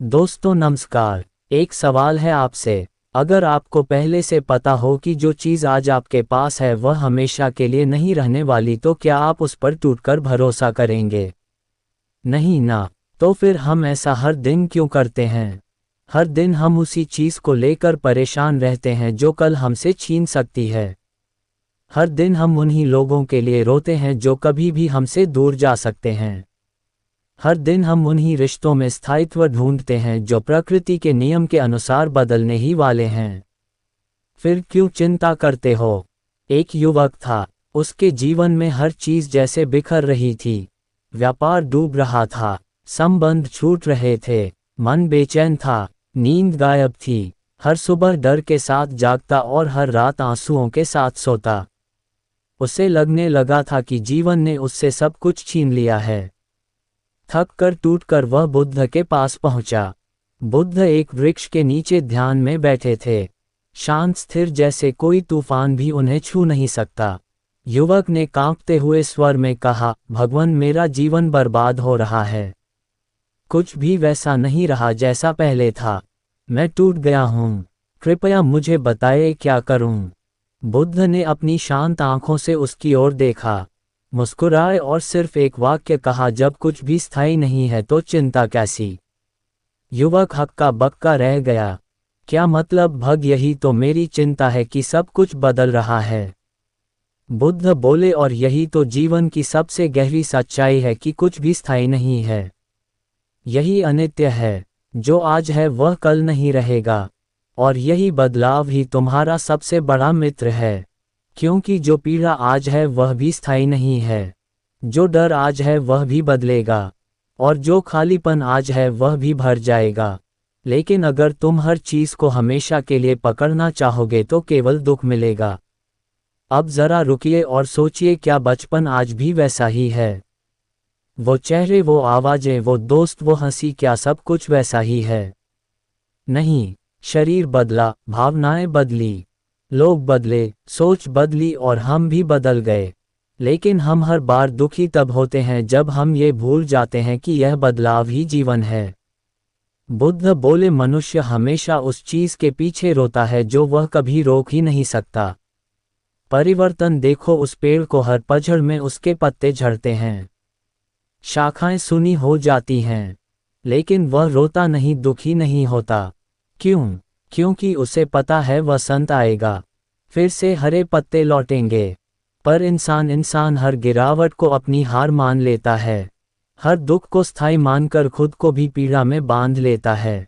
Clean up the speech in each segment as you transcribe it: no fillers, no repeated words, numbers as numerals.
दोस्तों नमस्कार। एक सवाल है आपसे। अगर आपको पहले से पता हो कि जो चीज़ आज आपके पास है वह हमेशा के लिए नहीं रहने वाली, तो क्या आप उस पर टूटकर भरोसा करेंगे? नहीं ना। तो फिर हम ऐसा हर दिन क्यों करते हैं? हर दिन हम उसी चीज़ को लेकर परेशान रहते हैं जो कल हमसे छीन सकती है। हर दिन हम उन्हीं लोगों के लिए रोते हैं जो कभी भी हमसे दूर जा सकते हैं। हर दिन हम उन्हीं रिश्तों में स्थायित्व ढूंढते हैं जो प्रकृति के नियम के अनुसार बदलने ही वाले हैं। फिर क्यों चिंता करते हो? एक युवक था। उसके जीवन में हर चीज जैसे बिखर रही थी। व्यापार डूब रहा था, संबंध छूट रहे थे, मन बेचैन था, नींद गायब थी। हर सुबह डर के साथ जागता और हर रात आंसुओं के साथ सोता। उसे लगने लगा था कि जीवन ने उससे सब कुछ छीन लिया है। थक कर टूट कर वह बुद्ध के पास पहुंचा। बुद्ध एक वृक्ष के नीचे ध्यान में बैठे थे, शांत स्थिर, जैसे कोई तूफान भी उन्हें छू नहीं सकता। युवक ने कांपते हुए स्वर में कहा, भगवान, मेरा जीवन बर्बाद हो रहा है। कुछ भी वैसा नहीं रहा जैसा पहले था। मैं टूट गया हूँ। कृपया मुझे बताएं क्या करूँ? बुद्ध ने अपनी शांत आंखों से उसकी ओर देखा, मुस्कुराए और सिर्फ एक वाक्य कहा, जब कुछ भी स्थायी नहीं है तो चिंता कैसी? युवक हक्का बक्का रह गया। क्या मतलब भग? यही तो मेरी चिंता है कि सब कुछ बदल रहा है। बुद्ध बोले, और यही तो जीवन की सबसे गहरी सच्चाई है कि कुछ भी स्थायी नहीं है। यही अनित्य है। जो आज है वह कल नहीं रहेगा। और यही बदलाव ही तुम्हारा सबसे बड़ा मित्र है। क्योंकि जो पीड़ा आज है वह भी स्थायी नहीं है। जो डर आज है वह भी बदलेगा। और जो खालीपन आज है वह भी भर जाएगा। लेकिन अगर तुम हर चीज़ को हमेशा के लिए पकड़ना चाहोगे तो केवल दुख मिलेगा। अब जरा रुकिए और सोचिए, क्या बचपन आज भी वैसा ही है? वो चेहरे, वो आवाज़ें, वो दोस्त, वो हंसी, क्या सब कुछ वैसा ही है? नहीं। शरीर बदला, भावनाएं बदली, लोग बदले, सोच बदली और हम भी बदल गए। लेकिन हम हर बार दुखी तब होते हैं जब हम ये भूल जाते हैं कि यह बदलाव ही जीवन है। बुद्ध बोले, मनुष्य हमेशा उस चीज के पीछे रोता है जो वह कभी रोक ही नहीं सकता। परिवर्तन देखो, उस पेड़ को हर पतझड़ में उसके पत्ते झड़ते हैं, शाखाएं सूनी हो जाती हैं, लेकिन वह रोता नहीं, दुखी नहीं होता। क्यों? क्योंकि उसे पता है वसंत आएगा, फिर से हरे पत्ते लौटेंगे। पर इंसान हर गिरावट को अपनी हार मान लेता है, हर दुख को स्थायी मानकर खुद को भी पीड़ा में बांध लेता है।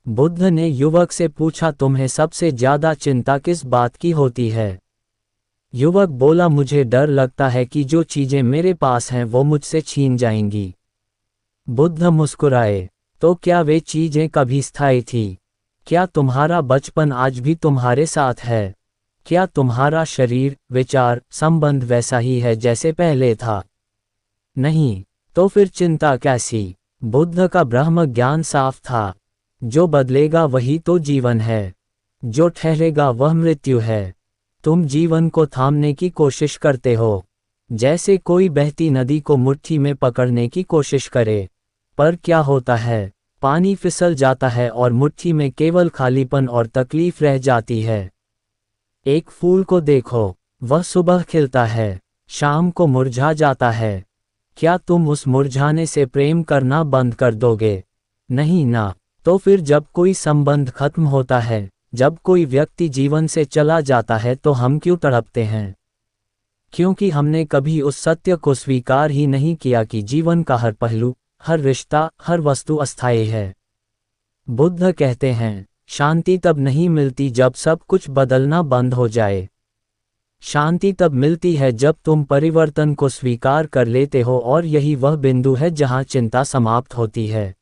बुद्ध ने युवक से पूछा, तुम्हें सबसे ज्यादा चिंता किस बात की होती है? युवक बोला, मुझे डर लगता है कि जो चीजें मेरे पास हैं वो मुझसे छीन जाएंगी। बुद्ध मुस्कुराए, तो क्या वे चीजें कभी स्थायी थी? क्या तुम्हारा बचपन आज भी तुम्हारे साथ है? क्या तुम्हारा शरीर, विचार, संबंध वैसा ही है जैसे पहले था? नहीं। तो फिर चिंता कैसी? बुद्ध का ब्रह्म ज्ञान साफ था। जो बदलेगा वही तो जीवन है, जो ठहरेगा वह मृत्यु है। तुम जीवन को थामने की कोशिश करते हो, जैसे कोई बहती नदी को मुट्ठी में पकड़ने की कोशिश करे। पर क्या होता है? पानी फिसल जाता है और मुट्ठी में केवल खालीपन और तकलीफ रह जाती है। एक फूल को देखो, वह सुबह खिलता है, शाम को मुरझा जाता है। क्या तुम उस मुरझाने से प्रेम करना बंद कर दोगे? नहीं ना। तो फिर जब कोई संबंध खत्म होता है, जब कोई व्यक्ति जीवन से चला जाता है, तो हम क्यों तड़पते हैं? क्योंकि हमने कभी उस सत्य को स्वीकार ही नहीं किया कि जीवन का हर पहलू, हर रिश्ता, हर वस्तु अस्थायी है। बुद्ध कहते हैं, शांति तब नहीं मिलती जब सब कुछ बदलना बंद हो जाए। शांति तब मिलती है जब तुम परिवर्तन को स्वीकार कर लेते हो, और यही वह बिंदु है जहां चिंता समाप्त होती है।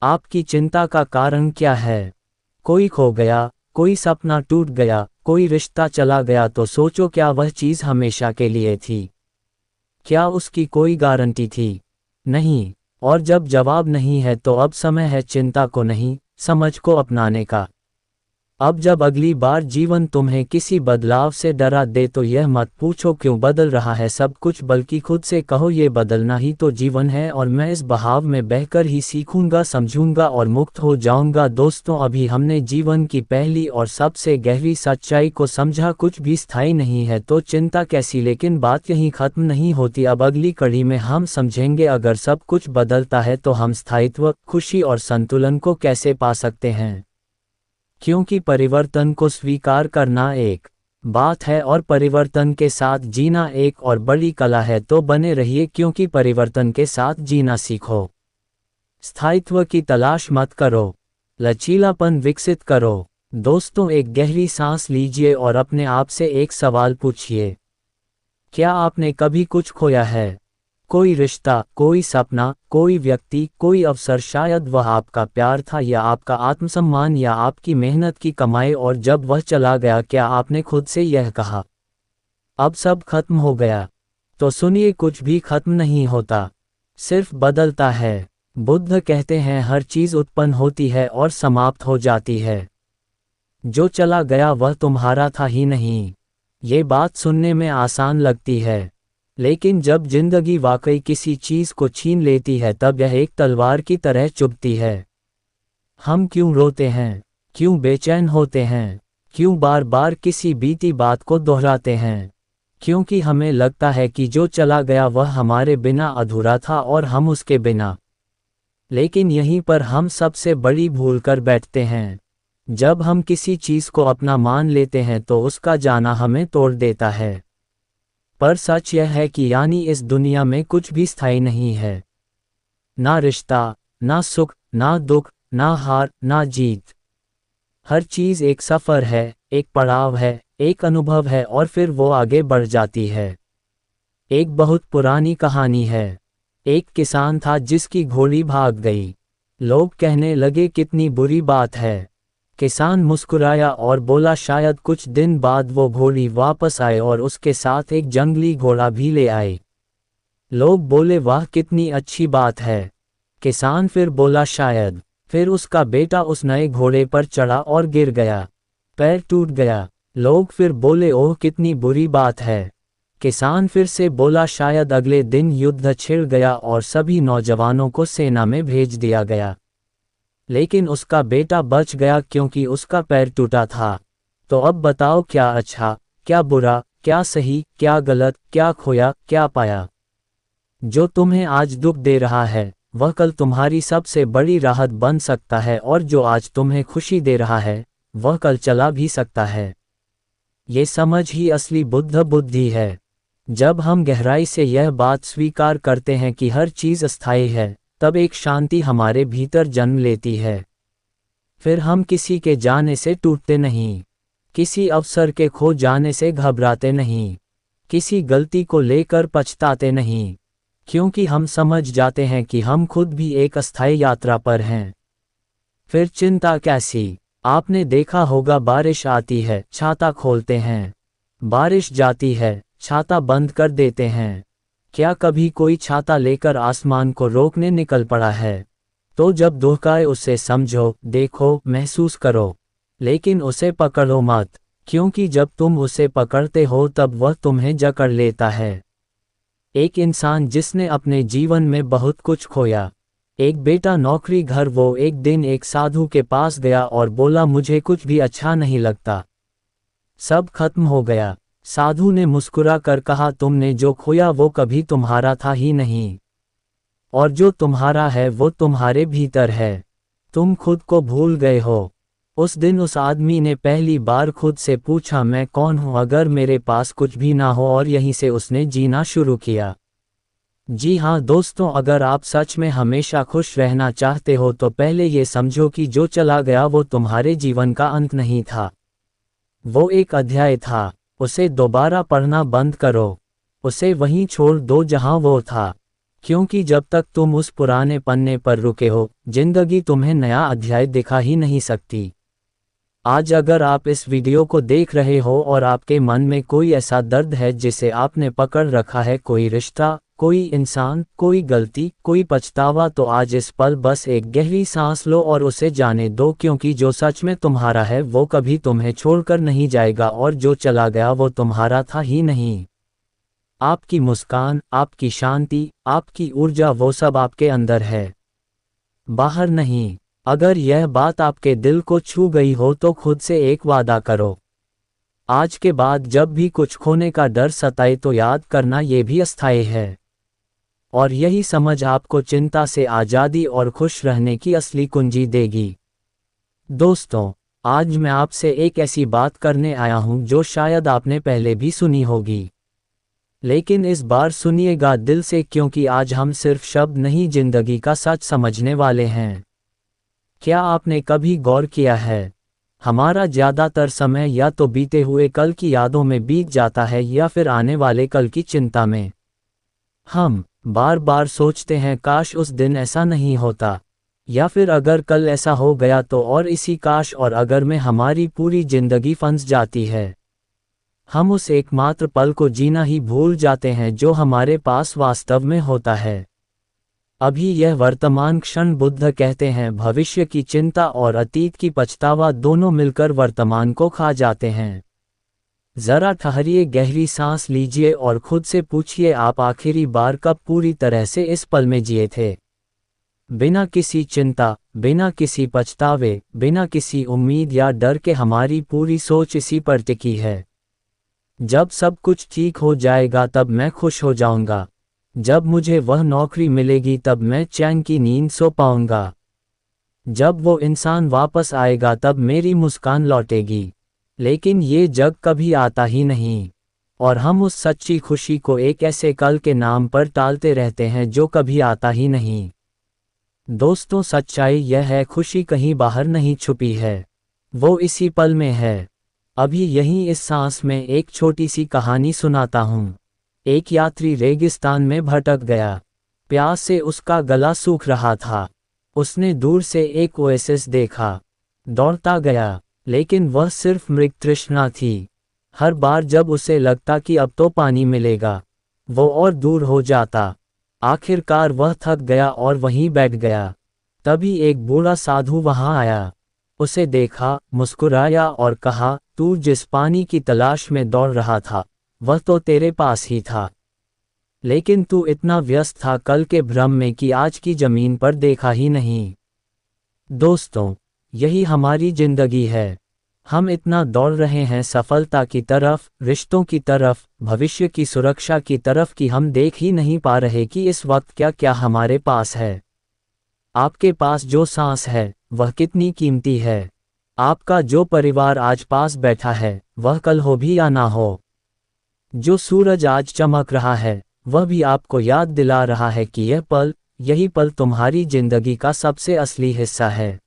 आपकी चिंता का कारण क्या है? कोई खो गया, कोई सपना टूट गया, कोई रिश्ता चला गया, तो सोचो, क्या वह चीज हमेशा के लिए थी? क्या उसकी कोई गारंटी थी? नहीं। और जब जवाब नहीं है तो अब समय है चिंता को नहीं, समझ को अपनाने का। अब जब अगली बार जीवन तुम्हें किसी बदलाव से डरा दे तो यह मत पूछो क्यों बदल रहा है सब कुछ, बल्कि खुद से कहो ये बदलना ही तो जीवन है और मैं इस बहाव में बहकर ही सीखूंगा, समझूंगा और मुक्त हो जाऊंगा। दोस्तों, अभी हमने जीवन की पहली और सबसे गहरी सच्चाई को समझा, कुछ भी स्थायी नहीं है तो चिंता कैसी। लेकिन बात यहीं खत्म नहीं होती। अब अगली कड़ी में हम समझेंगे अगर सब कुछ बदलता है तो हम स्थायित्व, खुशी और संतुलन को कैसे पा सकते हैं। क्योंकि परिवर्तन को स्वीकार करना एक बात है और परिवर्तन के साथ जीना एक और बड़ी कला है। तो बने रहिए क्योंकि परिवर्तन के साथ जीना सीखो। स्थायित्व की तलाश मत करो, लचीलापन विकसित करो। दोस्तों, एक गहरी सांस लीजिए और अपने आप से एक सवाल पूछिए, क्या आपने कभी कुछ खोया है? कोई रिश्ता, कोई सपना, कोई व्यक्ति, कोई अवसर, शायद वह आपका प्यार था या आपका आत्मसम्मान या आपकी मेहनत की कमाई, और जब वह चला गया क्या आपने खुद से यह कहा, अब सब खत्म हो गया? तो सुनिए, कुछ भी खत्म नहीं होता, सिर्फ बदलता है। बुद्ध कहते हैं हर चीज उत्पन्न होती है और समाप्त हो जाती है। जो चला गया वह तुम्हारा था ही नहीं। ये बात सुनने में आसान लगती है, लेकिन जब जिंदगी वाकई किसी चीज को छीन लेती है तब यह एक तलवार की तरह चुभती है। हम क्यों रोते हैं? क्यों बेचैन होते हैं? क्यों बार बार किसी बीती बात को दोहराते हैं? क्योंकि हमें लगता है कि जो चला गया वह हमारे बिना अधूरा था और हम उसके बिना। लेकिन यहीं पर हम सबसे बड़ी भूल कर बैठते हैं। जब हम किसी चीज को अपना मान लेते हैं तो उसका जाना हमें तोड़ देता है। पर सच यह है कि यानी इस दुनिया में कुछ भी स्थायी नहीं है। ना रिश्ता, ना सुख, ना दुख, ना हार, ना जीत। हर चीज एक सफर है, एक पड़ाव है, एक अनुभव है और फिर वो आगे बढ़ जाती है। एक बहुत पुरानी कहानी है। एक किसान था जिसकी घोड़ी भाग गई। लोग कहने लगे कितनी बुरी बात है। किसान मुस्कुराया और बोला शायद कुछ दिन बाद वो घोड़ी वापस आए और उसके साथ एक जंगली घोड़ा भी ले आए। लोग बोले वाह कितनी अच्छी बात है। किसान फिर बोला शायद। फिर उसका बेटा उस नए घोड़े पर चढ़ा और गिर गया, पैर टूट गया। लोग फिर बोले ओह कितनी बुरी बात है। किसान फिर से बोला शायद। अगले दिन युद्ध छिड़ गया और सभी नौजवानों को सेना में भेज दिया गया, लेकिन उसका बेटा बच गया क्योंकि उसका पैर टूटा था। तो अब बताओ क्या अच्छा, क्या बुरा, क्या सही, क्या गलत, क्या खोया, क्या पाया? जो तुम्हें आज दुख दे रहा है वह कल तुम्हारी सबसे बड़ी राहत बन सकता है, और जो आज तुम्हें खुशी दे रहा है वह कल चला भी सकता है। ये समझ ही असली बुद्ध बुद्धि है। जब हम गहराई से यह बात स्वीकार करते हैं कि हर चीज अस्थायी है, तब एक शांति हमारे भीतर जन्म लेती है। फिर हम किसी के जाने से टूटते नहीं, किसी अवसर के खो जाने से घबराते नहीं, किसी गलती को लेकर पछताते नहीं, क्योंकि हम समझ जाते हैं कि हम खुद भी एक अस्थायी यात्रा पर हैं। फिर चिंता कैसी? आपने देखा होगा बारिश आती है, छाता खोलते हैं, बारिश जाती है, छाता बंद कर देते हैं। क्या कभी कोई छाता लेकर आसमान को रोकने निकल पड़ा है? तो जब दुख आए उसे समझो, देखो, महसूस करो, लेकिन उसे पकड़ो मत, क्योंकि जब तुम उसे पकड़ते हो तब वह तुम्हें जकड़ लेता है। एक इंसान जिसने अपने जीवन में बहुत कुछ खोया, एक बेटा, नौकरी, घर, वो एक दिन एक साधु के पास गया और बोला मुझे कुछ भी अच्छा नहीं लगता, सब खत्म हो गया। साधु ने मुस्कुरा कर कहा तुमने जो खोया वो कभी तुम्हारा था ही नहीं, और जो तुम्हारा है वो तुम्हारे भीतर है, तुम खुद को भूल गए हो। उस दिन उस आदमी ने पहली बार खुद से पूछा मैं कौन हूँ अगर मेरे पास कुछ भी ना हो, और यहीं से उसने जीना शुरू किया। जी हाँ दोस्तों, अगर आप सच में हमेशा खुश रहना चाहते हो तो पहले ये समझो कि जो चला गया वो तुम्हारे जीवन का अंत नहीं था, वो एक अध्याय था। उसे दोबारा पढ़ना बंद करो, उसे वहीं छोड़ दो जहां वो था, क्योंकि जब तक तुम उस पुराने पन्ने पर रुके हो जिंदगी तुम्हें नया अध्याय दिखा ही नहीं सकती। आज अगर आप इस वीडियो को देख रहे हो और आपके मन में कोई ऐसा दर्द है जिसे आपने पकड़ रखा है, कोई रिश्ता, कोई इंसान, कोई गलती, कोई पछतावा, तो आज इस पल बस एक गहरी सांस लो और उसे जाने दो, क्योंकि जो सच में तुम्हारा है वो कभी तुम्हें छोड़कर नहीं जाएगा और जो चला गया वो तुम्हारा था ही नहीं। आपकी मुस्कान, आपकी शांति, आपकी ऊर्जा, वो सब आपके अंदर है, बाहर नहीं। अगर यह बात आपके दिल को छू गई हो तो खुद से एक वादा करो, आज के बाद जब भी कुछ खोने का डर सताए तो याद करना ये भी अस्थायी है। और यही समझ आपको चिंता से आज़ादी और खुश रहने की असली कुंजी देगी। दोस्तों, आज मैं आपसे एक ऐसी बात करने आया हूं जो शायद आपने पहले भी सुनी होगी, लेकिन इस बार सुनिएगा दिल से, क्योंकि आज हम सिर्फ शब्द नहीं, जिंदगी का सच समझने वाले हैं। क्या आपने कभी गौर किया है, हमारा ज़्यादातर समय या तो बीते हुए कल की यादों में बीत जाता है या फिर आने वाले कल की चिंता में। हम बार बार सोचते हैं काश उस दिन ऐसा नहीं होता, या फिर अगर कल ऐसा हो गया तो, और इसी काश और अगर में हमारी पूरी जिंदगी फंस जाती है। हम उस एकमात्र पल को जीना ही भूल जाते हैं जो हमारे पास वास्तव में होता है। अभी यह वर्तमान क्षण, बुद्ध कहते हैं, भविष्य की चिंता और अतीत की पछतावा दोनों मिलकर वर्तमान को खा जाते हैं। जरा ठहरिए, गहरी सांस लीजिए और खुद से पूछिए, आप आखिरी बार कब पूरी तरह से इस पल में जिए थे, बिना किसी चिंता, बिना किसी पछतावे, बिना किसी उम्मीद या डर के। हमारी पूरी सोच इसी पर टिकी है, जब सब कुछ ठीक हो जाएगा तब मैं खुश हो जाऊंगा, जब मुझे वह नौकरी मिलेगी तब मैं चैन की नींद सो पाऊंगा, जब वो इंसान वापस आएगा तब मेरी मुस्कान लौटेगी। लेकिन ये जग कभी आता ही नहीं, और हम उस सच्ची खुशी को एक ऐसे कल के नाम पर टालते रहते हैं जो कभी आता ही नहीं। दोस्तों, सच्चाई यह है, खुशी कहीं बाहर नहीं छुपी है, वो इसी पल में है। अभी यहीं इस सांस में एक छोटी सी कहानी सुनाता हूँ। एक यात्री रेगिस्तान में भटक गया, प्यास से उसका गला सूख रहा था। उसने दूर से एक ओएसिस देखा, दौड़ता गया, लेकिन वह सिर्फ मृग तृष्णा थी। हर बार जब उसे लगता कि अब तो पानी मिलेगा, वो और दूर हो जाता। आखिरकार वह थक गया और वहीं बैठ गया। तभी एक बूढ़ा साधु वहां आया, उसे देखा, मुस्कुराया और कहा, तू जिस पानी की तलाश में दौड़ रहा था वह तो तेरे पास ही था, लेकिन तू इतना व्यस्त था कल के भ्रम में कि आज की जमीन पर देखा ही नहीं। दोस्तों, यही हमारी जिंदगी है। हम इतना दौड़ रहे हैं सफलता की तरफ, रिश्तों की तरफ, भविष्य की सुरक्षा की तरफ, कि हम देख ही नहीं पा रहे कि इस वक्त क्या क्या हमारे पास है। आपके पास जो सांस है वह कितनी कीमती है। आपका जो परिवार आज पास बैठा है वह कल हो भी या ना हो। जो सूरज आज चमक रहा है वह भी आपको याद दिला रहा है कि यही पल तुम्हारी जिंदगी का सबसे असली हिस्सा है।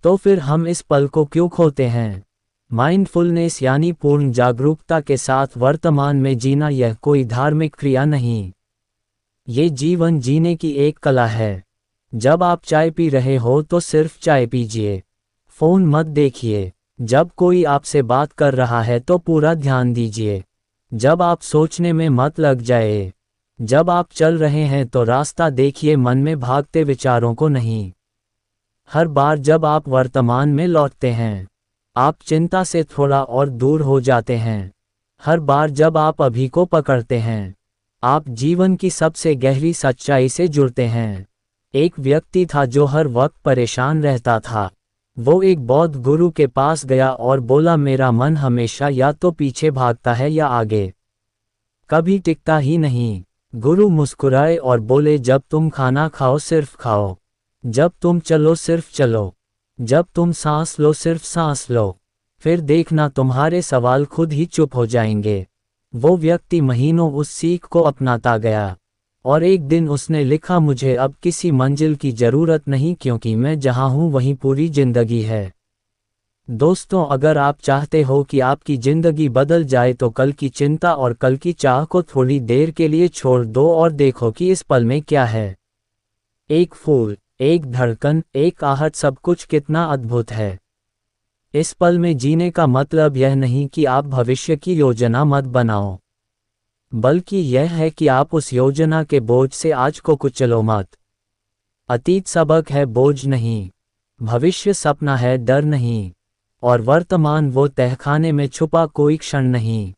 तो फिर हम इस पल को क्यों खोते हैं? माइंडफुलनेस यानी पूर्ण जागरूकता के साथ वर्तमान में जीना, यह कोई धार्मिक क्रिया नहीं, ये जीवन जीने की एक कला है। जब आप चाय पी रहे हो तो सिर्फ चाय पीजिए, फोन मत देखिए। जब कोई आपसे बात कर रहा है तो पूरा ध्यान दीजिए। जब आप सोचने में मत लग जाए। जब आप चल रहे हैं तो रास्ता देखिए, मन में भागते विचारों को नहीं। हर बार जब आप वर्तमान में लौटते हैं, आप चिंता से थोड़ा और दूर हो जाते हैं। हर बार जब आप अभी को पकड़ते हैं, आप जीवन की सबसे गहरी सच्चाई से जुड़ते हैं। एक व्यक्ति था जो हर वक्त परेशान रहता था। वो एक बौद्ध गुरु के पास गया और बोला, मेरा मन हमेशा या तो पीछे भागता है या आगे, कभी टिकता ही नहीं। गुरु मुस्कुराए और बोले, जब तुम खाना खाओ सिर्फ खाओ, जब तुम चलो सिर्फ चलो, जब तुम सांस लो सिर्फ सांस लो, फिर देखना तुम्हारे सवाल खुद ही चुप हो जाएंगे। वो व्यक्ति महीनों उस सीख को अपनाता गया और एक दिन उसने लिखा, मुझे अब किसी मंजिल की जरूरत नहीं, क्योंकि मैं जहां हूं वहीं पूरी जिंदगी है। दोस्तों, अगर आप चाहते हो कि आपकी जिंदगी बदल जाए तो कल की चिंता और कल की चाह को थोड़ी देर के लिए छोड़ दो और देखो कि इस पल में क्या है। एक फूल, एक धड़कन, एक आहट, सब कुछ कितना अद्भुत है। इस पल में जीने का मतलब यह नहीं कि आप भविष्य की योजना मत बनाओ, बल्कि यह है कि आप उस योजना के बोझ से आज को कुचलो मत। अतीत सबक है, बोझ नहीं। भविष्य सपना है, डर नहीं। और वर्तमान वो तहखाने में छुपा कोई क्षण नहीं,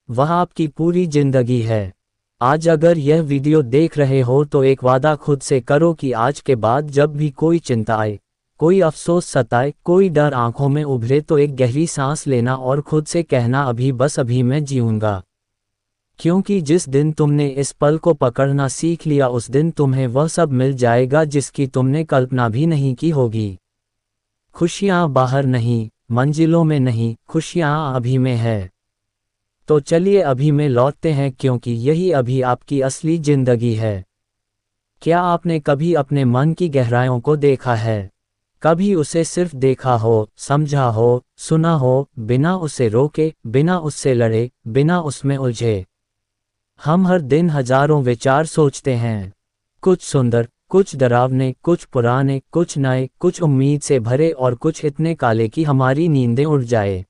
वह आपकी पूरी जिंदगी है। आज अगर यह वीडियो देख रहे हो तो एक वादा खुद से करो कि आज के बाद जब भी कोई चिंता आए, कोई अफसोस सताए, कोई डर आंखों में उभरे तो एक गहरी सांस लेना और खुद से कहना, अभी बस अभी मैं जीऊंगा। क्योंकि जिस दिन तुमने इस पल को पकड़ना सीख लिया उस दिन तुम्हें वह सब मिल जाएगा जिसकी तुमने कल्पना भी नहीं की होगी। खुशियाँ बाहर नहीं, मंजिलों में नहीं, खुशियाँ अभी में है। तो चलिए अभी में लौटते हैं, क्योंकि यही अभी आपकी असली जिंदगी है। क्या आपने कभी अपने मन की गहराइयों को देखा है? कभी उसे सिर्फ देखा हो, समझा हो, सुना हो, बिना उसे रोके, बिना उससे लड़े, बिना उसमें उलझे? हम हर दिन हजारों विचार सोचते हैं, कुछ सुंदर, कुछ डरावने, कुछ पुराने, कुछ नए, कुछ उम्मीद से भरे और कुछ इतने काले कि हमारी नींदें उड़ जाए।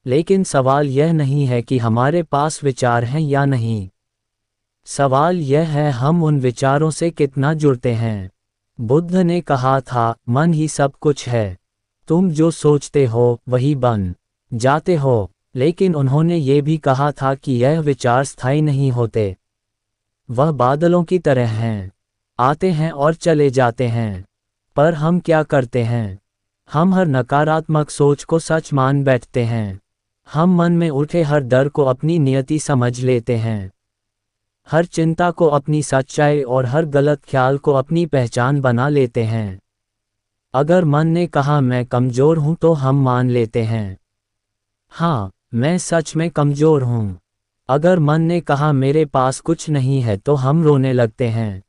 लेकिन सवाल यह नहीं है कि हमारे पास विचार हैं या नहीं। सवाल यह है हम उन विचारों से कितना जुड़ते हैं। बुद्ध ने कहा था, मन ही सब कुछ है। तुम जो सोचते हो वही बन जाते हो। लेकिन उन्होंने ये भी कहा था कि यह विचार स्थायी नहीं होते। वह बादलों की तरह हैं, आते हैं और चले जाते हैं। पर हम क्या करते हैं? हम हर नकारात्मक सोच को सच मान बैठते हैं। हम मन में उठे हर डर को अपनी नियति समझ लेते हैं, हर चिंता को अपनी सच्चाई और हर गलत ख्याल को अपनी पहचान बना लेते हैं। अगर मन ने कहा मैं कमज़ोर हूं तो हम मान लेते हैं, हाँ, मैं सच में कमज़ोर हूं। अगर मन ने कहा मेरे पास कुछ नहीं है तो हम रोने लगते हैं,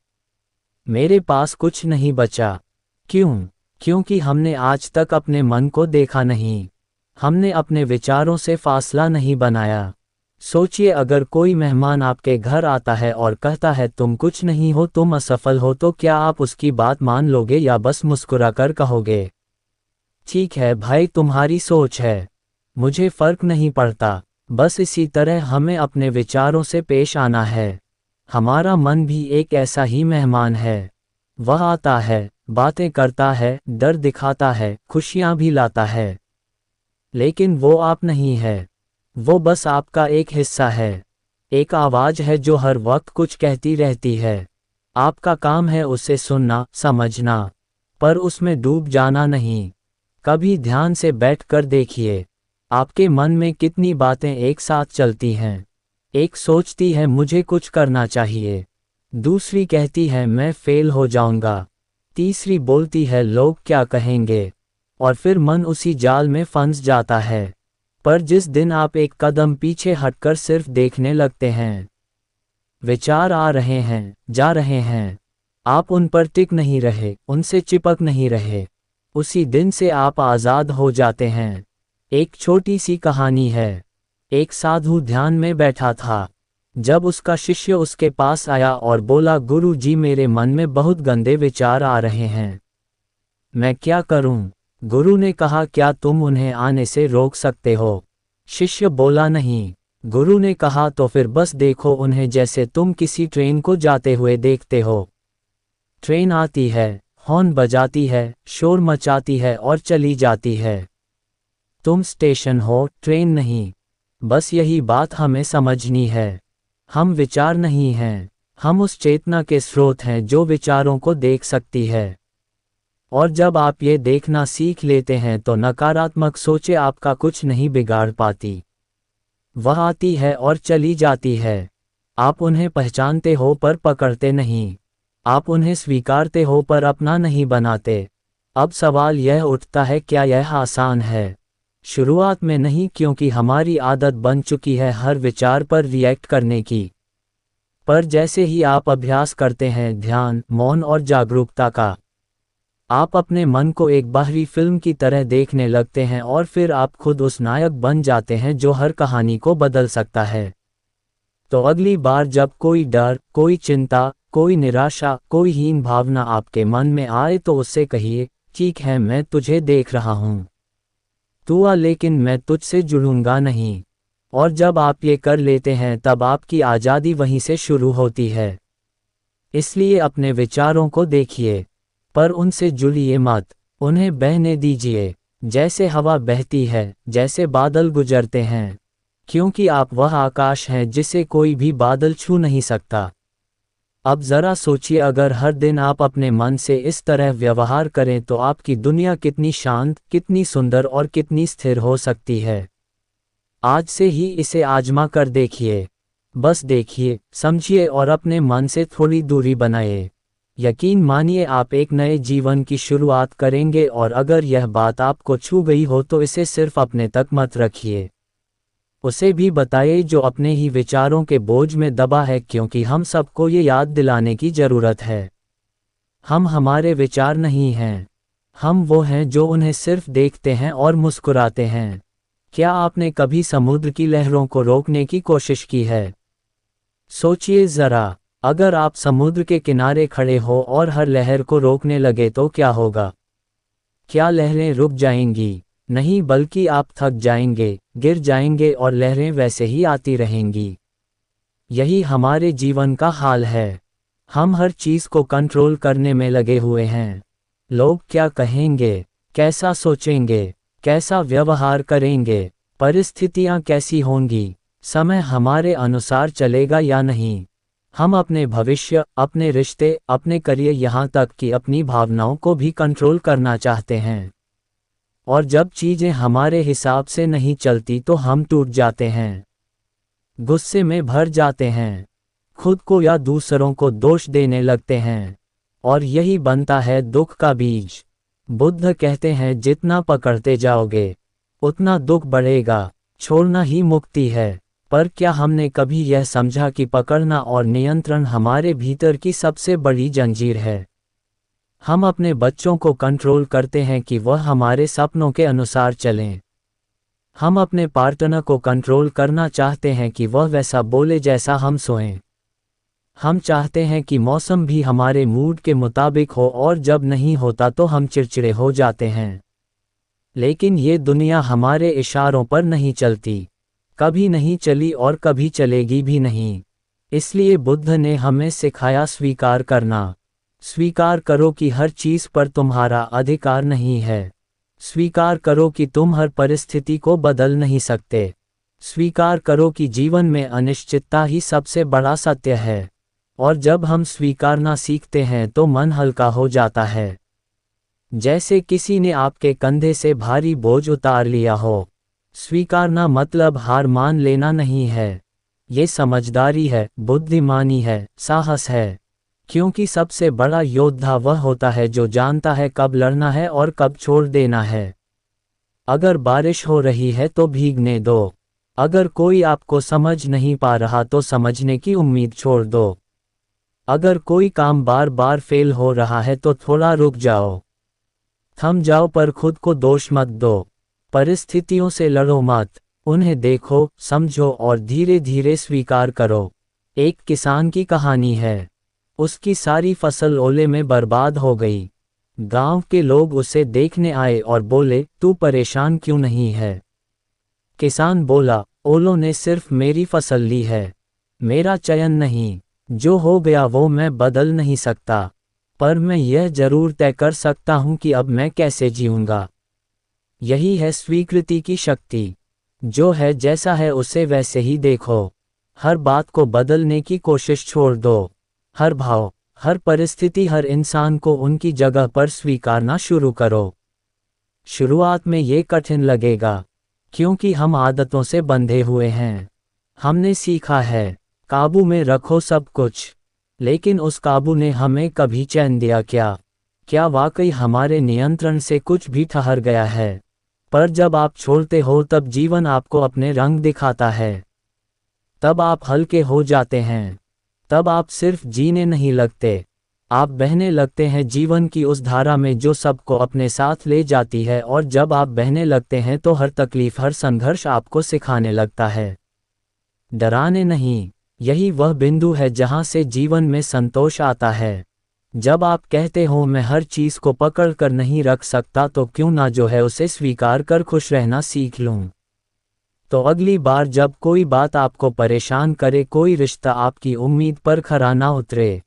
मेरे पास कुछ नहीं बचा। क्यों? क्योंकि हमने आज तक अपने मन को देखा नहीं। हमने अपने विचारों से फासला नहीं बनाया। सोचिए, अगर कोई मेहमान आपके घर आता है और कहता है तुम कुछ नहीं हो, तुम असफल हो, तो क्या आप उसकी बात मान लोगे या बस मुस्कुराकर कहोगे, ठीक है भाई, तुम्हारी सोच है, मुझे फर्क नहीं पड़ता। बस इसी तरह हमें अपने विचारों से पेश आना है। हमारा मन भी एक ऐसा ही मेहमान है। वह आता है, बातें करता है, डर दिखाता है, खुशियां भी लाता है। लेकिन वो आप नहीं है, वो बस आपका एक हिस्सा है। एक आवाज़ है जो हर वक्त कुछ कहती रहती है। आपका काम है उसे सुनना, समझना, पर उसमें डूब जाना नहीं। कभी ध्यान से बैठकर देखिए, आपके मन में कितनी बातें एक साथ चलती हैं। एक सोचती है मुझे कुछ करना चाहिए, दूसरी कहती है मैं फेल हो जाऊंगा, तीसरी बोलती है लोग क्या कहेंगे, और फिर मन उसी जाल में फंस जाता है। पर जिस दिन आप एक कदम पीछे हटकर सिर्फ देखने लगते हैं, विचार आ रहे हैं, जा रहे हैं, आप उन पर टिक नहीं रहे, उनसे चिपक नहीं रहे, उसी दिन से आप आज़ाद हो जाते हैं। एक छोटी सी कहानी है। एक साधु ध्यान में बैठा था। जब उसका शिष्य उसके पास आया और बोला, गुरु जी, मेरे मन में बहुत गंदे विचार आ रहे हैं, मैं क्या करूं? गुरु ने कहा, क्या तुम उन्हें आने से रोक सकते हो? शिष्य बोला, नहीं। गुरु ने कहा, तो फिर बस देखो उन्हें जैसे तुम किसी ट्रेन को जाते हुए देखते हो। ट्रेन आती है, हॉर्न बजाती है, शोर मचाती है और चली जाती है। तुम स्टेशन हो, ट्रेन नहीं। बस यही बात हमें समझनी है। हम विचार नहीं हैं, हम उस चेतना के स्रोत हैं जो विचारों को देख सकती है। और जब आप ये देखना सीख लेते हैं तो नकारात्मक सोचें आपका कुछ नहीं बिगाड़ पाती। वह आती है और चली जाती है। आप उन्हें पहचानते हो पर पकड़ते नहीं। आप उन्हें स्वीकारते हो पर अपना नहीं बनाते। अब सवाल यह उठता है, क्या यह आसान है? शुरुआत में नहीं, क्योंकि हमारी आदत बन चुकी है हर विचार पर रिएक्ट करने की। पर जैसे ही आप अभ्यास करते हैं ध्यान, मौन और जागरूकता का, आप अपने मन को एक बाहरी फिल्म की तरह देखने लगते हैं और फिर आप खुद उस नायक बन जाते हैं जो हर कहानी को बदल सकता है। तो अगली बार जब कोई डर, कोई चिंता, कोई निराशा, कोई हीन भावना आपके मन में आए तो उससे कहिए, ठीक है, मैं तुझे देख रहा हूँ। तू आ लेकिन मैं तुझसे जुड़ूंगा नहीं। और जब आप ये कर लेते हैं तब आपकी आज़ादी वहीं से शुरू होती है। इसलिए अपने विचारों को देखिए, पर उनसे जुड़िए मत, उन्हें बहने दीजिए, जैसे हवा बहती है, जैसे बादल गुजरते हैं, क्योंकि आप वह आकाश हैं जिसे कोई भी बादल छू नहीं सकता। अब ज़रा सोचिए, अगर हर दिन आप अपने मन से इस तरह व्यवहार करें तो आपकी दुनिया कितनी शांत, कितनी सुंदर और कितनी स्थिर हो सकती है। आज से ही इसे आजमा कर देखिए। बस देखिए, समझिए और अपने मन से थोड़ी दूरी बनाइए। यकीन मानिए आप एक नए जीवन की शुरुआत करेंगे। और अगर यह बात आपको छू गई हो तो इसे सिर्फ अपने तक मत रखिए, उसे भी बताइए जो अपने ही विचारों के बोझ में दबा है, क्योंकि हम सबको ये याद दिलाने की ज़रूरत है। हम हमारे विचार नहीं हैं, हम वो हैं जो उन्हें सिर्फ देखते हैं और मुस्कुराते हैं। क्या आपने कभी समुद्र की लहरों को रोकने की कोशिश की है? सोचिए ज़रा, अगर आप समुद्र के किनारे खड़े हो और हर लहर को रोकने लगे तो क्या होगा? क्या लहरें रुक जाएंगी? नहीं, बल्कि आप थक जाएंगे, गिर जाएंगे और लहरें वैसे ही आती रहेंगी। यही हमारे जीवन का हाल है। हम हर चीज़ को कंट्रोल करने में लगे हुए हैं। लोग क्या कहेंगे, कैसा सोचेंगे, कैसा व्यवहार करेंगे, परिस्थितियाँ कैसी होंगी, समय हमारे अनुसार चलेगा या नहीं। हम अपने भविष्य, अपने रिश्ते, अपने करियर, यहाँ तक कि अपनी भावनाओं को भी कंट्रोल करना चाहते हैं। और जब चीज़ें हमारे हिसाब से नहीं चलती तो हम टूट जाते हैं, गुस्से में भर जाते हैं, खुद को या दूसरों को दोष देने लगते हैं, और यही बनता है दुख का बीज। बुद्ध कहते हैं जितना पकड़ते जाओगे उतना दुख बढ़ेगा, छोड़ना ही मुक्ति है। पर क्या हमने कभी यह समझा कि पकड़ना और नियंत्रण हमारे भीतर की सबसे बड़ी जंजीर है? हम अपने बच्चों को कंट्रोल करते हैं कि वह हमारे सपनों के अनुसार चलें। हम अपने पार्टनर को कंट्रोल करना चाहते हैं कि वह वैसा बोले जैसा हम सोएं। हम चाहते हैं कि मौसम भी हमारे मूड के मुताबिक हो, और जब नहीं होता तो हम चिड़चिड़े हो जाते हैं। लेकिन ये दुनिया हमारे इशारों पर नहीं चलती, कभी नहीं चली और कभी चलेगी भी नहीं। इसलिए बुद्ध ने हमें सिखाया स्वीकार करना। स्वीकार करो कि हर चीज़ पर तुम्हारा अधिकार नहीं है। स्वीकार करो कि तुम हर परिस्थिति को बदल नहीं सकते। स्वीकार करो कि जीवन में अनिश्चितता ही सबसे बड़ा सत्य है। और जब हम स्वीकारना सीखते हैं तो मन हल्का हो जाता है, जैसे किसी ने आपके कंधे से भारी बोझ उतार लिया हो। स्वीकारना मतलब हार मान लेना नहीं है, ये समझदारी है, बुद्धिमानी है, साहस है। क्योंकि सबसे बड़ा योद्धा वह होता है जो जानता है कब लड़ना है और कब छोड़ देना है। अगर बारिश हो रही है तो भीगने दो। अगर कोई आपको समझ नहीं पा रहा तो समझने की उम्मीद छोड़ दो। अगर कोई काम बार बार फेल हो रहा है तो थोड़ा रुक जाओ, थम जाओ, पर खुद को दोष मत दो। परिस्थितियों से लड़ो मत, उन्हें देखो, समझो और धीरे धीरे स्वीकार करो। एक किसान की कहानी है। उसकी सारी फसल ओले में बर्बाद हो गई। गांव के लोग उसे देखने आए और बोले, तू परेशान क्यों नहीं है? किसान बोला, ओलों ने सिर्फ मेरी फसल ली है, मेरा चयन नहीं। जो हो गया वो मैं बदल नहीं सकता, पर मैं यह जरूर तय कर सकता हूं कि अब मैं कैसे जीऊंगा। यही है स्वीकृति की शक्ति। जो है जैसा है उसे वैसे ही देखो। हर बात को बदलने की कोशिश छोड़ दो। हर भाव, हर परिस्थिति, हर इंसान को उनकी जगह पर स्वीकारना शुरू करो। शुरुआत में ये कठिन लगेगा, क्योंकि हम आदतों से बंधे हुए हैं। हमने सीखा है, काबू में रखो सब कुछ। लेकिन उस काबू ने हमें कभी चैन दिया क्या? क्या वाकई हमारे नियंत्रण से कुछ भी ठहर गया है? पर जब आप छोड़ते हो तब जीवन आपको अपने रंग दिखाता है। तब आप हल्के हो जाते हैं। तब आप सिर्फ जीने नहीं लगते, आप बहने लगते हैं जीवन की उस धारा में जो सबको अपने साथ ले जाती है। और जब आप बहने लगते हैं तो हर तकलीफ, हर संघर्ष आपको सिखाने लगता है। डराने नहीं, यही वह बिंदु है जहां से जीवन में संतोष आता है। जब आप कहते हो मैं हर चीज़ को पकड़ कर नहीं रख सकता तो क्यों ना जो है उसे स्वीकार कर खुश रहना सीख लूं। तो अगली बार जब कोई बात आपको परेशान करे, कोई रिश्ता आपकी उम्मीद पर खरा ना उतरे,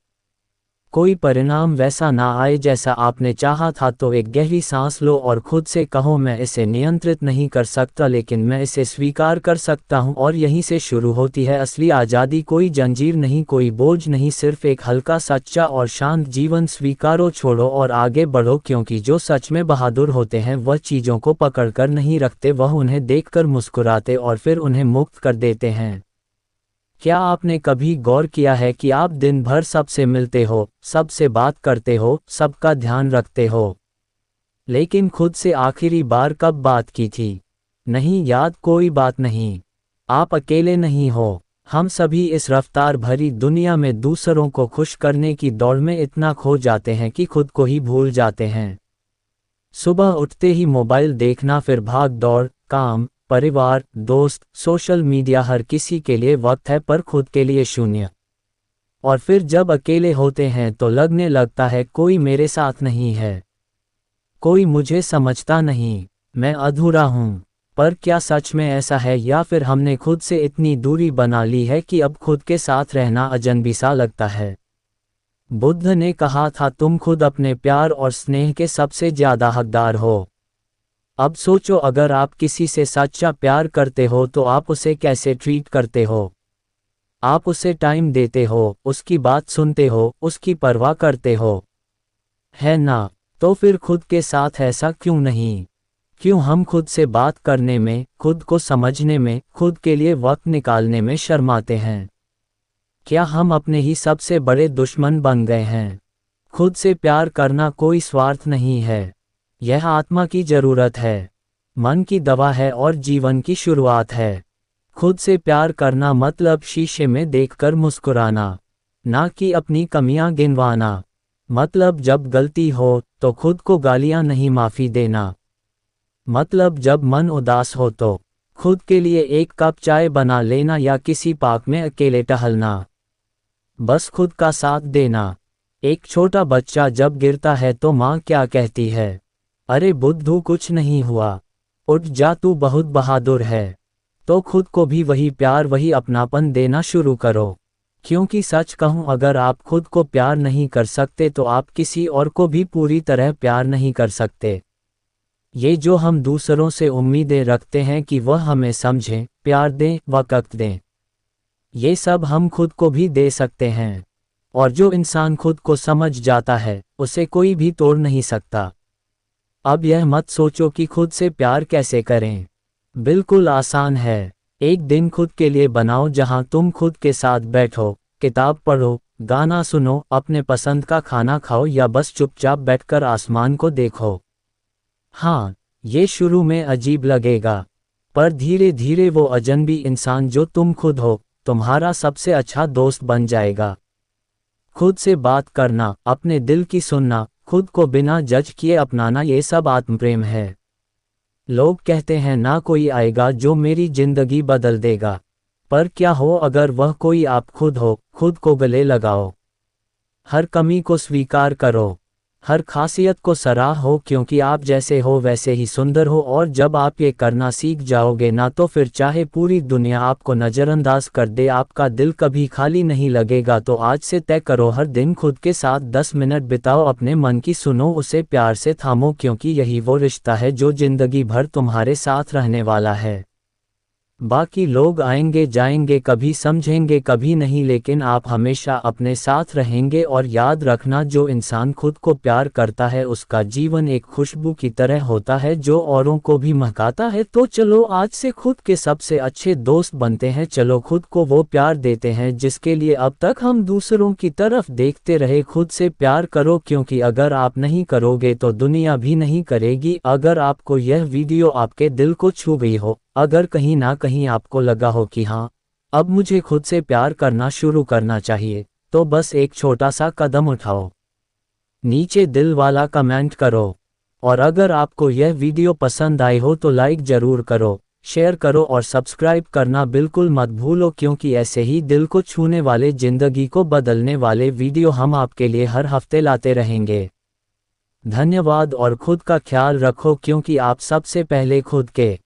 कोई परिणाम वैसा ना आए जैसा आपने चाहा था, तो एक गहरी सांस लो और खुद से कहो मैं इसे नियंत्रित नहीं कर सकता लेकिन मैं इसे स्वीकार कर सकता हूँ। और यहीं से शुरू होती है असली आज़ादी। कोई जंजीर नहीं, कोई बोझ नहीं, सिर्फ एक हल्का, सच्चा और शांत जीवन। स्वीकारो, छोड़ो और आगे बढ़ो, क्योंकि जो सच में बहादुर होते हैं वह चीज़ों को पकड़ कर नहीं रखते, वह उन्हें देखकर मुस्कुराते और फिर उन्हें मुक्त कर देते हैं। क्या आपने कभी गौर किया है कि आप दिन भर सबसे मिलते हो, सबसे बात करते हो, सबका ध्यान रखते हो, लेकिन खुद से आखिरी बार कब बात की थी? नहीं याद, कोई बात नहीं। आप अकेले नहीं हो। हम सभी इस रफ्तार भरी दुनिया में दूसरों को खुश करने की दौड़ में इतना खो जाते हैं कि खुद को ही भूल जाते हैं। सुबह उठते ही मोबाइल देखना, फिर भाग दौड़, काम, परिवार, दोस्त, सोशल मीडिया, हर किसी के लिए वक्त है पर खुद के लिए शून्य। और फिर जब अकेले होते हैं तो लगने लगता है कोई मेरे साथ नहीं है, कोई मुझे समझता नहीं, मैं अधूरा हूँ। पर क्या सच में ऐसा है, या फिर हमने खुद से इतनी दूरी बना ली है कि अब खुद के साथ रहना अजनबी सा लगता है? बुद्ध ने कहा था तुम खुद अपने प्यार और स्नेह के सबसे ज्यादा हकदार हो। अब सोचो, अगर आप किसी से सच्चा प्यार करते हो तो आप उसे कैसे ट्रीट करते हो? आप उसे टाइम देते हो, उसकी बात सुनते हो, उसकी परवाह करते हो, है ना? तो फिर खुद के साथ ऐसा क्यों नहीं? क्यों हम खुद से बात करने में, खुद को समझने में, खुद के लिए वक्त निकालने में शर्माते हैं? क्या हम अपने ही सबसे बड़े दुश्मन बन गए हैं? खुद से प्यार करना कोई स्वार्थ नहीं है, यह आत्मा की जरूरत है, मन की दवा है और जीवन की शुरुआत है। खुद से प्यार करना मतलब शीशे में देखकर मुस्कुराना, ना कि अपनी कमियां गिनवाना। मतलब जब गलती हो तो खुद को गालियां नहीं, माफ़ी देना। मतलब जब मन उदास हो तो खुद के लिए एक कप चाय बना लेना या किसी पार्क में अकेले टहलना। बस खुद का साथ देना। एक छोटा बच्चा जब गिरता है तो माँ क्या कहती है? अरे बुद्धू, कुछ नहीं हुआ, उठ जा, तू बहुत बहादुर है। तो खुद को भी वही प्यार, वही अपनापन देना शुरू करो। क्योंकि सच कहूँ, अगर आप खुद को प्यार नहीं कर सकते तो आप किसी और को भी पूरी तरह प्यार नहीं कर सकते। ये जो हम दूसरों से उम्मीदें रखते हैं कि वह हमें समझें, प्यार दें, वक़्त दें, ये सब हम खुद को भी दे सकते हैं। और जो इंसान खुद को समझ जाता है उसे कोई भी तोड़ नहीं सकता। अब यह मत सोचो कि खुद से प्यार कैसे करें। बिल्कुल आसान है। एक दिन खुद के लिए बनाओ जहां तुम खुद के साथ बैठो, किताब पढ़ो, गाना सुनो, अपने पसंद का खाना खाओ या बस चुपचाप बैठकर आसमान को देखो। हाँ, ये शुरू में अजीब लगेगा, पर धीरे धीरे वो अजनबी इंसान जो तुम खुद हो तुम्हारा सबसे अच्छा दोस्त बन जाएगा। खुद से बात करना, अपने दिल की सुनना, खुद को बिना जज किए अपनाना, ये सब आत्मप्रेम है। लोग कहते हैं ना कोई आएगा जो मेरी जिंदगी बदल देगा, पर क्या हो अगर वह कोई आप खुद हो? खुद को गले लगाओ, हर कमी को स्वीकार करो, हर खासियत को सराहो, क्योंकि आप जैसे हो वैसे ही सुंदर हो। और जब आप ये करना सीख जाओगे ना, तो फिर चाहे पूरी दुनिया आपको नज़रअंदाज कर दे, आपका दिल कभी खाली नहीं लगेगा। तो आज से तय करो, हर दिन खुद के साथ 10 मिनट बिताओ, अपने मन की सुनो, उसे प्यार से थामो, क्योंकि यही वो रिश्ता है जो जिंदगी भर तुम्हारे साथ रहने वाला है। बाकी लोग आएंगे जाएंगे, कभी समझेंगे कभी नहीं, लेकिन आप हमेशा अपने साथ रहेंगे। और याद रखना, जो इंसान खुद को प्यार करता है उसका जीवन एक खुशबू की तरह होता है जो औरों को भी महकाता है। तो चलो आज से खुद के सबसे अच्छे दोस्त बनते हैं। चलो खुद को वो प्यार देते हैं जिसके लिए अब तक हम दूसरों की तरफ देखते रहे। खुद से प्यार करो, क्योंकि अगर आप नहीं करोगे तो दुनिया भी नहीं करेगी। अगर आपको यह वीडियो आपके दिल को छू गई हो, अगर कहीं ना कहीं आपको लगा हो कि हाँ, अब मुझे खुद से प्यार करना शुरू करना चाहिए, तो बस एक छोटा सा कदम उठाओ, नीचे दिल वाला कमेंट करो। और अगर आपको यह वीडियो पसंद आई हो तो लाइक ज़रूर करो, शेयर करो और सब्सक्राइब करना बिल्कुल मत भूलो, क्योंकि ऐसे ही दिल को छूने वाले, जिंदगी को बदलने वाले वीडियो हम आपके लिए हर हफ्ते लाते रहेंगे। धन्यवाद और खुद का ख्याल रखो, क्योंकि आप सबसे पहले खुद के